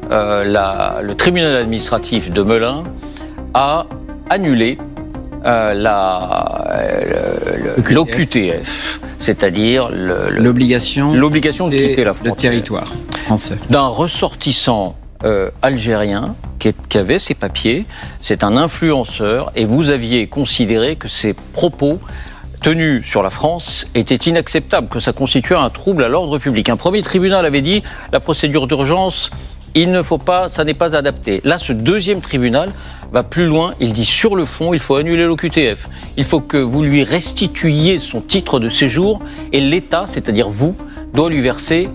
le tribunal administratif de Melun a annulé l'OQTF, c'est-à-dire l'obligation de quitter la frontière. Le territoire français. D'un ressortissant algérien qui avait ses papiers, c'est un influenceur, et vous aviez considéré que ses propos tenus sur la France étaient inacceptables, que ça constituait un trouble à l'ordre public. Un premier tribunal avait dit la procédure d'urgence, il ne faut pas, ça n'est pas adapté. Là, ce deuxième tribunal va plus loin, il dit sur le fond, il faut annuler l'OQTF. Il faut que vous lui restituiez son titre de séjour et l'État, c'est-à-dire vous, doit lui verser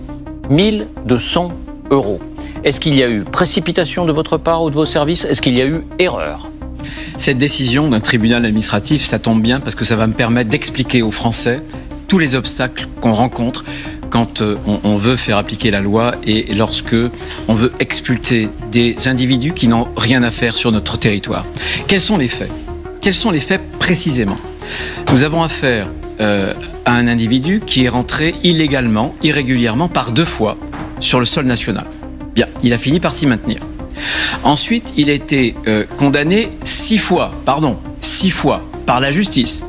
1 200 €. Est-ce qu'il y a eu précipitation de votre part ou de vos services? Est-ce qu'il y a eu erreur? Cette décision d'un tribunal administratif, ça tombe bien parce que ça va me permettre d'expliquer aux Français tous les obstacles qu'on rencontre quand on veut faire appliquer la loi et lorsque on veut expulser des individus qui n'ont rien à faire sur notre territoire. Quels sont les faits? Quels sont les faits précisément? Nous avons affaire à un individu qui est rentré illégalement, irrégulièrement, par 2 fois sur le sol national. Bien, il a fini par s'y maintenir. Ensuite, il a été condamné 6 fois par la justice.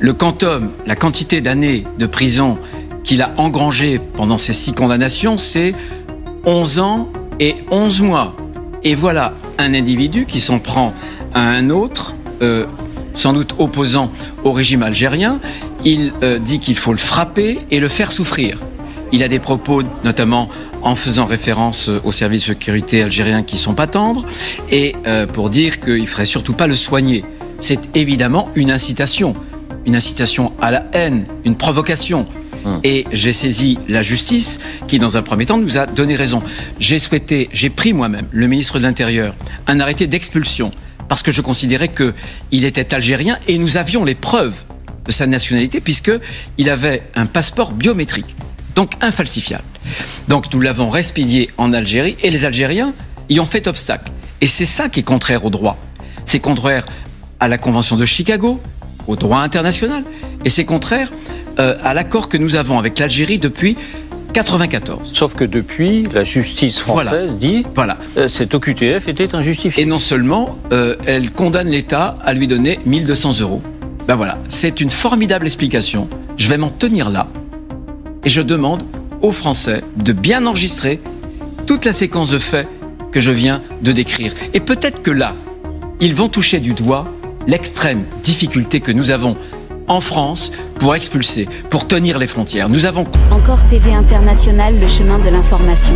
Le quantum, la quantité d'années de prison qu'il a engrangé pendant ces 6 condamnations, c'est 11 ans et 11 mois. Et voilà un individu qui s'en prend à un autre, sans doute opposant au régime algérien. Il dit qu'il faut le frapper et le faire souffrir. Il a des propos, notamment en faisant référence aux services de sécurité algériens qui sont pas tendres, et pour dire qu'il ne faudrait surtout pas le soigner. C'est évidemment une incitation à la haine, une provocation. Et j'ai saisi la justice qui, dans un premier temps, nous a donné raison. J'ai pris moi-même, le ministre de l'Intérieur, un arrêté d'expulsion parce que je considérais qu'il était algérien et nous avions les preuves de sa nationalité puisqu'il avait un passeport biométrique, donc infalsifiable. Donc nous l'avons expédié en Algérie et les Algériens y ont fait obstacle. Et c'est ça qui est contraire au droit. C'est contraire à la Convention de Chicago, au droit international, et c'est contraire à l'accord que nous avons avec l'Algérie depuis 1994. Sauf que depuis, la justice française dit cet OQTF était injustifié. Et non seulement, elle condamne l'État à lui donner 1 200 €. Ben voilà, c'est une formidable explication. Je vais m'en tenir là. Et je demande aux Français de bien enregistrer toute la séquence de faits que je viens de décrire. Et peut-être que là, ils vont toucher du doigt l'extrême difficulté que nous avons en France pour expulser, pour tenir les frontières. Nous avons... Encore TV International, le chemin de l'information.